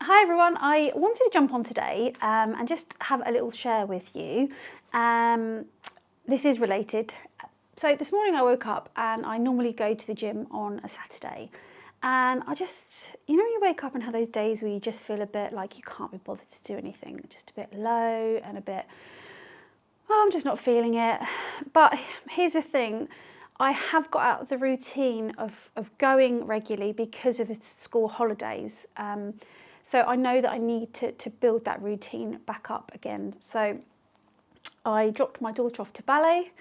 Hi everyone, I wanted to jump on today and just have a little share with you. This is related. So this morning I woke up and I normally go to the gym on a Saturday, and I just, you wake up and have those days where you just feel a bit like you can't be bothered to do anything, just a bit low and a bit, I'm just not feeling it. But here's the thing, I have got out of the routine of going regularly because of the school holidays. So I know that I need to build that routine back up again. So I dropped my daughter off to ballet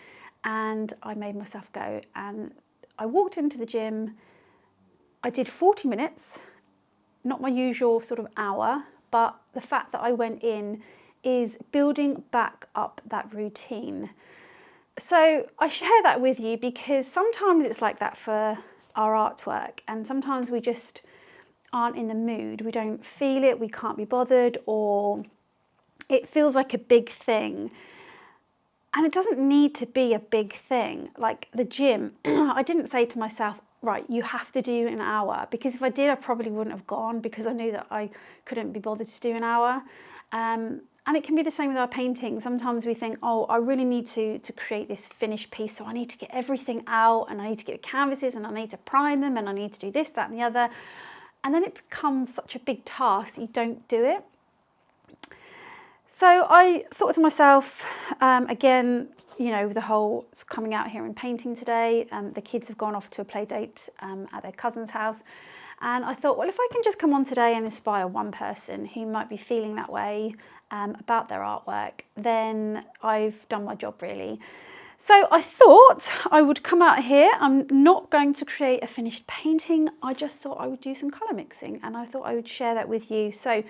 and I made myself go, and I walked into the gym. I did 40 minutes, not my usual sort of hour, but the fact that I went in is building back up that routine. So I share that with you because sometimes it's like that for our artwork, and sometimes we just aren't in the mood, we don't feel it, we can't be bothered, or it feels like a big thing. And it doesn't need to be a big thing. Like the gym, I didn't say to myself, right, you have to do an hour, because if I did, I probably wouldn't have gone, because I knew that I couldn't be bothered to do an hour. And it can be the same with our painting. Sometimes we think, oh, I really need to create this finished piece, so I need to get everything out, and I need to get the canvases, and I need to prime them, and I need to do this, that, and the other. And then it becomes such a big task that you don't do it. So I thought to myself, again, the whole coming out here and painting today, the kids have gone off to a play date at their cousin's house. And I thought, well, if I can just come on today and inspire one person who might be feeling that way about their artwork, then I've done my job really. So I thought I would come out here. I'm not going to create a finished painting. I just thought I would do some colour mixing, and I thought I would share that with you. So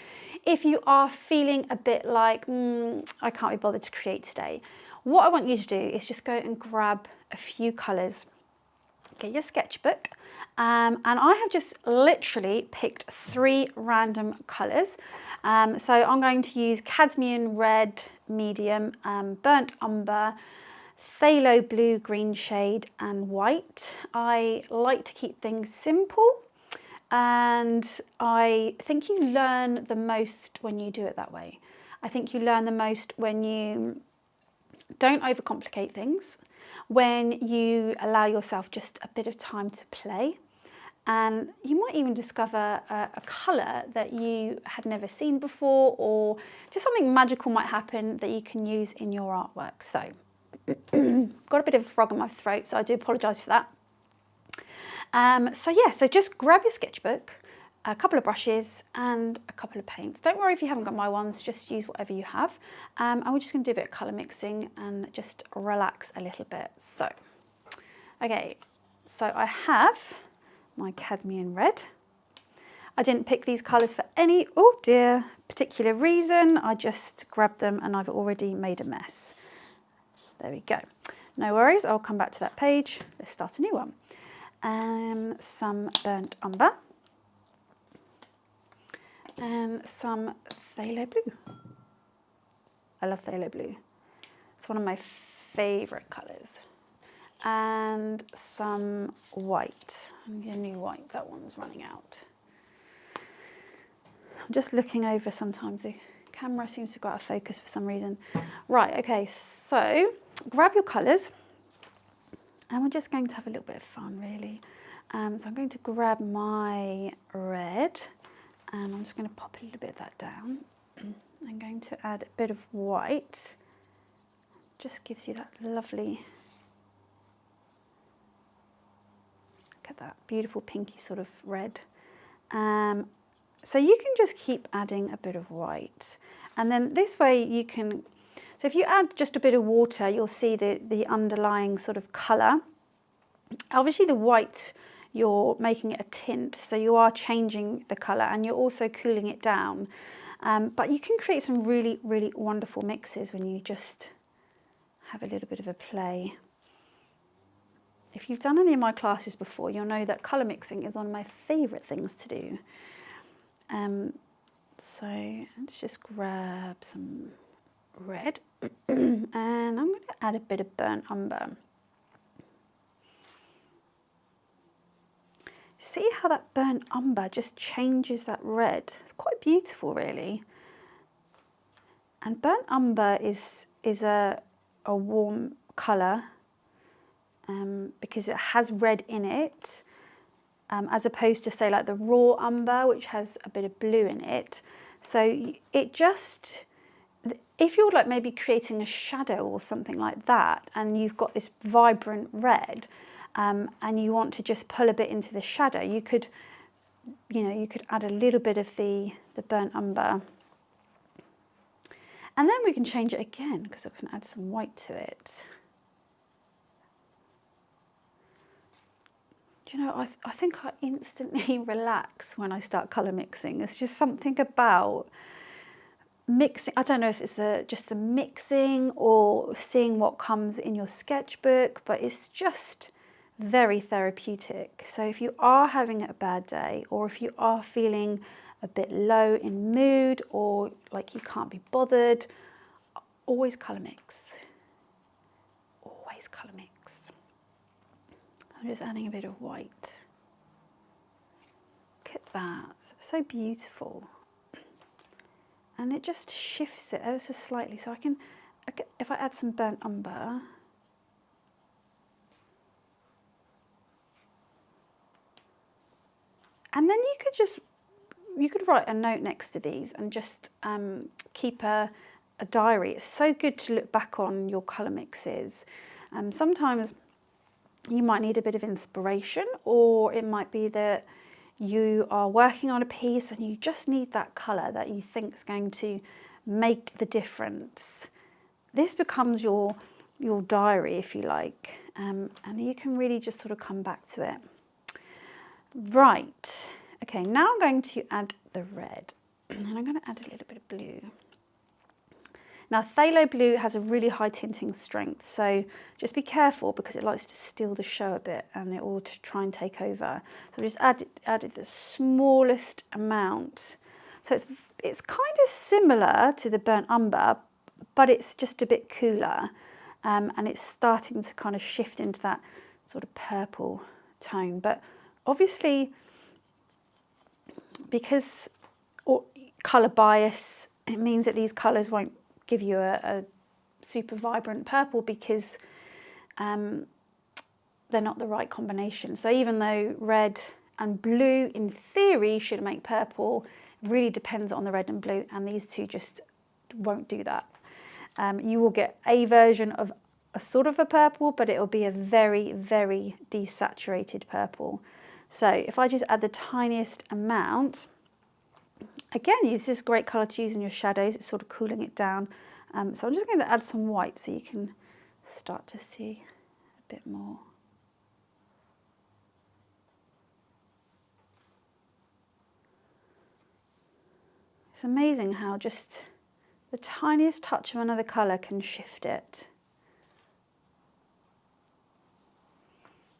if you are feeling a bit like, I can't be bothered to create today, what I want you to do is just go and grab a few colours. Get your sketchbook. And I have just literally picked 3 random colours. So I'm going to use Cadmium Red Medium, Burnt Umber, Phthalo Blue green shade, and white. I like to keep things simple, and I think you learn the most when you do it that way. I think you learn the most when you don't overcomplicate things, when you allow yourself just a bit of time to play, and you might even discover a colour that you had never seen before, or just something magical might happen that you can use in your artwork. So got a bit of a frog in my throat, so I do apologise for that. So just grab your sketchbook, a couple of brushes and a couple of paints. Don't worry if you haven't got my ones, just use whatever you have. And we're just going to do a bit of colour mixing and just relax a little bit. So, okay, so I have my cadmium red. I didn't pick these colours for any, particular reason. I just grabbed them and I've already made a mess. There we go. No worries, I'll come back to that page. Let's start a new one. Some burnt umber and some phthalo blue. I love phthalo blue. It's one of my favourite colours. And some white. I'm going to new white, that one's running out. I'm just looking over, sometimes the camera seems to go out of focus for some reason. Right, okay, so grab your colours, and we're just going to have a little bit of fun really. So I'm going to grab my red, and I'm just going to pop a little bit of that down. I'm going to add a bit of white, just gives you that lovely, look at that beautiful pinky sort of red. So you can just keep adding a bit of white, and then this way you can, so if you add just a bit of water, you'll see the underlying sort of colour. Obviously the white, you're making it a tint, so you are changing the colour and you're also cooling it down. But you can create some really, really wonderful mixes when you just have a little bit of a play. If you've done any of my classes before, you'll know that colour mixing is one of my favourite things to do. So let's just grab some red and I'm going to add a bit of burnt umber. See how that burnt umber just changes that red? It's quite beautiful, really. And burnt umber is a warm colour because it has red in it, as opposed to, say, like the raw umber, which has a bit of blue in it. So it just, if you're like maybe creating a shadow or something like that, and you've got this vibrant red, and you want to just pull a bit into the shadow, you could add a little bit of the burnt umber. And then we can change it again, because I can add some white to it. Do you know, I think I instantly relax when I start colour mixing. There's just something about mixing. I don't know if it's just the mixing or seeing what comes in your sketchbook, but it's just very therapeutic. So if you are having a bad day, or if you are feeling a bit low in mood, or like you can't be bothered, always colour mix. Always colour mix. I'm just adding a bit of white. Look at that, so beautiful. And it just shifts it ever so slightly. So if I add some burnt umber, and then you could write a note next to these and just keep a diary. It's so good to look back on your colour mixes. Sometimes you might need a bit of inspiration, or it might be that you are working on a piece and you just need that colour that you think is going to make the difference. This becomes your diary, if you like, and you can really just sort of come back to it. Right, okay, now I'm going to add the red, and I'm going to add a little bit of blue. Now, Phthalo Blue has a really high tinting strength, so just be careful, because it likes to steal the show a bit, and it will try and take over. So I just added the smallest amount. So it's kind of similar to the burnt umber, but it's just a bit cooler, and it's starting to kind of shift into that sort of purple tone. But obviously, because colour bias, it means that these colours won't give you a super vibrant purple, because they're not the right combination. So even though red and blue in theory should make purple, it really depends on the red and blue, and these two just won't do that. You will get a version of a sort of a purple, but it will be a very, very desaturated purple. So if I just add the tiniest amount, again, this is a great colour to use in your shadows. It's sort of cooling it down. So I'm just going to add some white so you can start to see a bit more. It's amazing how just the tiniest touch of another colour can shift it.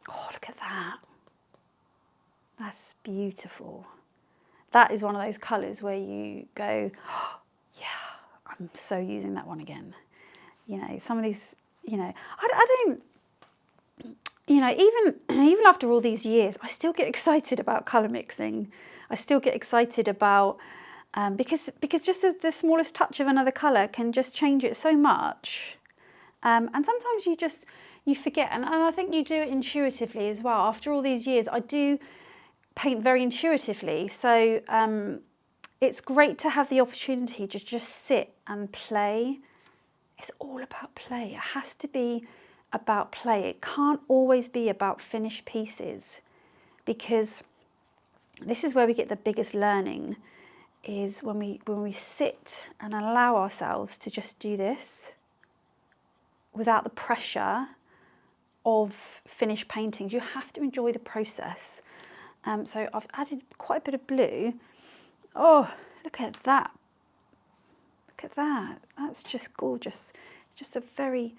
Oh, look at that. That's beautiful. That is one of those colours where you go, oh, yeah, I'm so using that one again. You know, some of these, you know, I don't, you know, even after all these years, I still get excited about colour mixing. I still get excited about, because just the smallest touch of another colour can just change it so much. And sometimes you forget, and I think you do it intuitively as well. After all these years, I do paint very intuitively, so it's great to have the opportunity to just sit and play. It's all about play. It has to be about play. It can't always be about finished pieces, because this is where we get the biggest learning, is when we sit and allow ourselves to just do this without the pressure of finished paintings. You have to enjoy the process. So I've added quite a bit of blue. Oh, look at that. Look at that. That's just gorgeous. It's just a very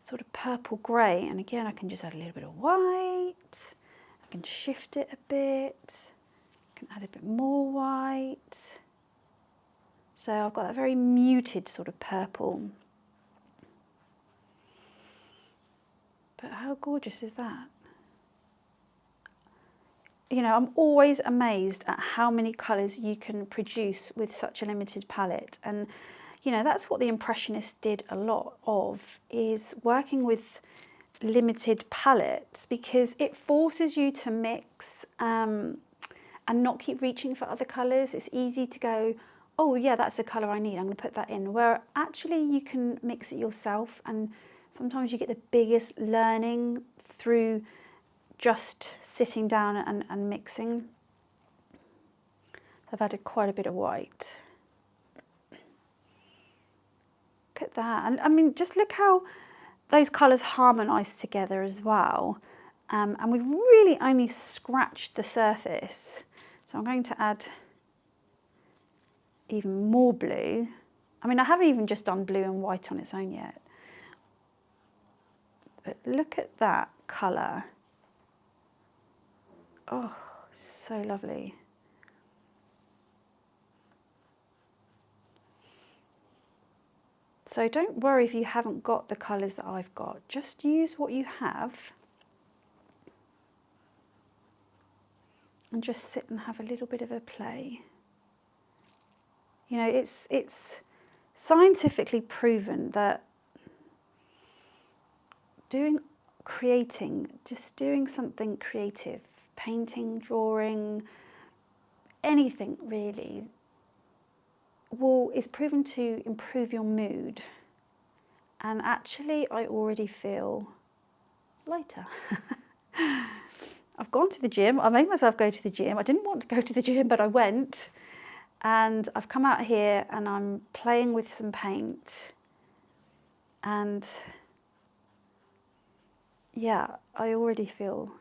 sort of purple grey. And again, I can just add a little bit of white. I can shift it a bit. I can add a bit more white. So I've got that very muted sort of purple. But how gorgeous is that? you know, I'm always amazed at how many colours you can produce with such a limited palette. And, you know, that's what the Impressionists did a lot of, is working with limited palettes, because it forces you to mix and not keep reaching for other colours. It's easy to go, oh yeah, that's the colour I need, I'm going to put that in, where actually you can mix it yourself, and sometimes you get the biggest learning through just sitting down and mixing. So I've added quite a bit of white. Look at that. And I mean, just look how those colours harmonise together as well. And we've really only scratched the surface. So I'm going to add even more blue. I mean, I haven't even just done blue and white on its own yet. But look at that colour. Oh, so lovely. So don't worry if you haven't got the colours that I've got. Just use what you have and just sit and have a little bit of a play. You know, it's scientifically proven that just doing something creative, painting, drawing, anything really, is proven to improve your mood. And actually, I already feel lighter. I've gone to the gym. I made myself go to the gym. I didn't want to go to the gym, but I went. And I've come out here and I'm playing with some paint. And yeah, I already feel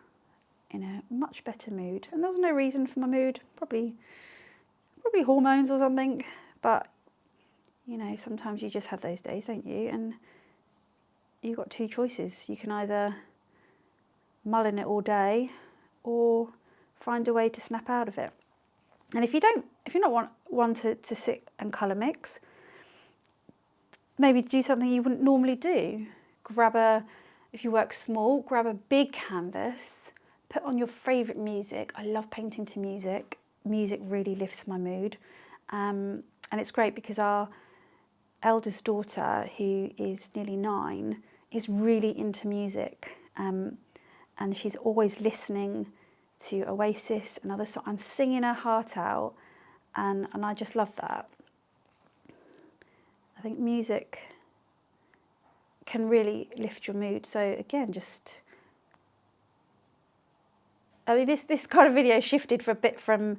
in a much better mood. And there was no reason for my mood, probably hormones or something. But, you know, sometimes you just have those days, don't you? And you've got two choices. You can either mull in it all day or find a way to snap out of it. And if you're not one to sit and colour mix, maybe do something you wouldn't normally do. If you work small, grab a big canvas, put on your favourite music. I love painting to music. Music really lifts my mood. And it's great because our eldest daughter, who is nearly 9, is really into music. And she's always listening to Oasis and other songs and singing her heart out. And I just love that. I think music can really lift your mood. So again, this kind of video shifted for a bit from,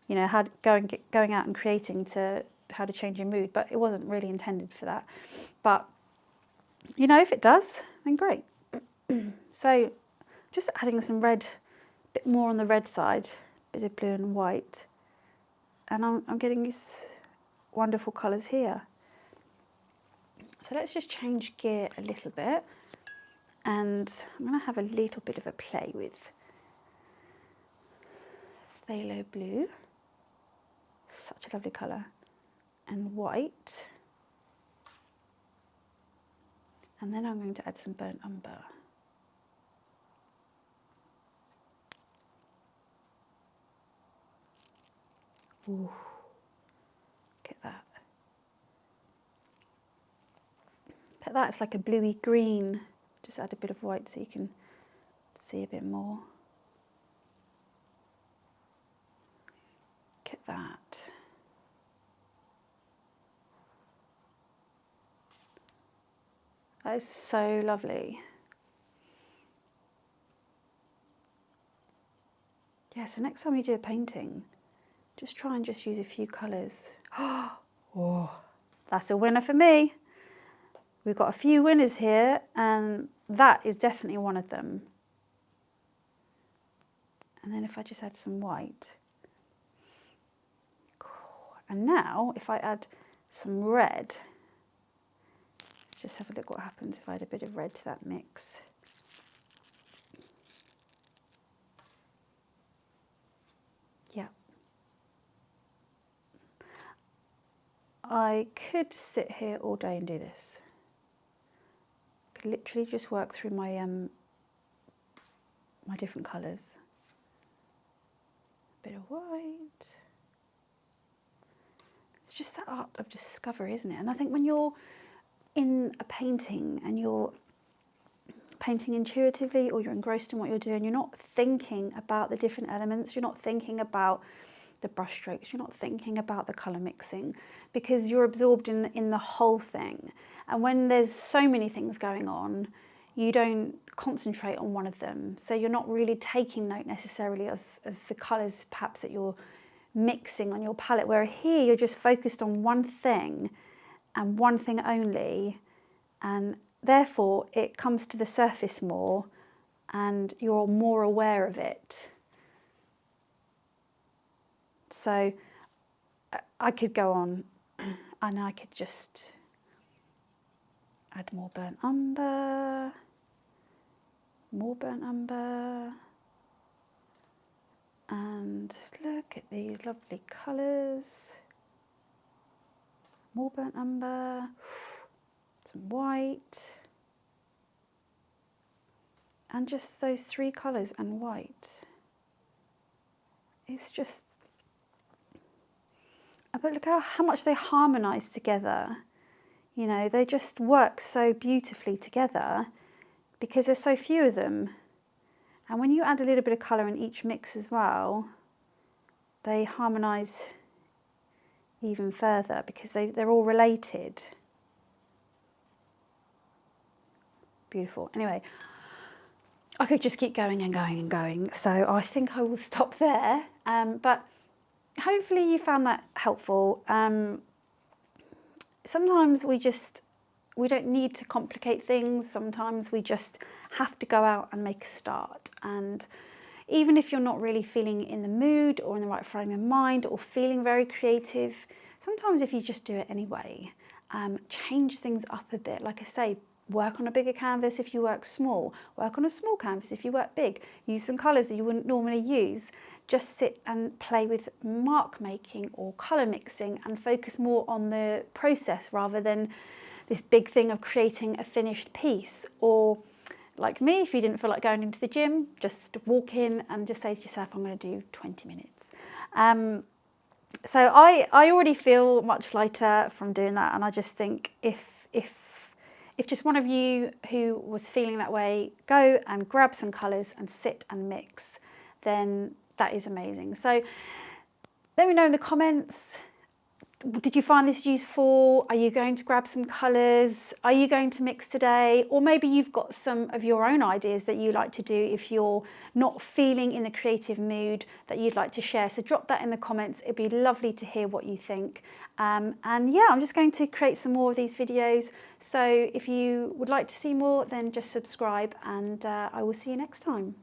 you know, how going out and creating to how to change your mood, but it wasn't really intended for that. But, you know, if it does, then great. So just adding some red, a bit more on the red side, a bit of blue and white. And I'm getting these wonderful colours here. So let's just change gear a little bit. And I'm going to have a little bit of a play with Phthalo Blue. Such a lovely colour. And white. And then I'm going to add some burnt umber. Ooh, look at that. Look at that, it's like a bluey green. Just add a bit of white so you can see a bit more. Look at that. That is so lovely. Yeah, so next time you do a painting, just try and just use a few colours. Oh, that's a winner for me. We've got a few winners here, and that is definitely one of them. And then if I just add some white. And now, if I add some red, let's just have a look what happens if I add a bit of red to that mix. Yeah. I could sit here all day and do this. I could literally just work through my my different colours. Bit of white. It's just that art of discovery, isn't it? And I think when you're in a painting and you're painting intuitively, or you're engrossed in what you're doing, you're not thinking about the different elements, you're not thinking about the brush strokes, you're not thinking about the colour mixing, because you're absorbed in the whole thing. And when there's so many things going on, you don't concentrate on one of them. So you're not really taking note necessarily of the colours perhaps that you're mixing on your palette, where here you're just focused on one thing and one thing only, and therefore it comes to the surface more and you're more aware of it. So I could go on and I could just add more burnt umber, more burnt umber, and look at these lovely colours. More burnt umber, some white, and just those three colours and white. It's just, but look how much they harmonise together. You know, they just work so beautifully together because there's so few of them. And when you add a little bit of colour in each mix as well, they harmonise even further because they're all related. Beautiful. Anyway, I could just keep going and going and going, so I think I will stop there. But hopefully you found that helpful. Sometimes we don't need to complicate things. Sometimes we just have to go out and make a start. And even if you're not really feeling in the mood or in the right frame of mind or feeling very creative, sometimes if you just do it anyway, change things up a bit. Like I say, work on a bigger canvas if you work small, work on a small canvas if you work big, use some colours that you wouldn't normally use. Just sit and play with mark making or colour mixing and focus more on the process rather than this big thing of creating a finished piece. Or like me, if you didn't feel like going into the gym, just walk in and just say to yourself, I'm going to do 20 minutes. So I already feel much lighter from doing that, and I just think if just one of you who was feeling that way, go and grab some colours and sit and mix, then that is amazing. So let me know in the comments, did you find this useful? Are you going to grab some colours? Are you going to mix today? Or maybe you've got some of your own ideas that you like to do if you're not feeling in the creative mood that you'd like to share. So drop that in the comments. It'd be lovely to hear what you think. And yeah, I'm just going to create some more of these videos. So if you would like to see more, then just subscribe, and I will see you next time.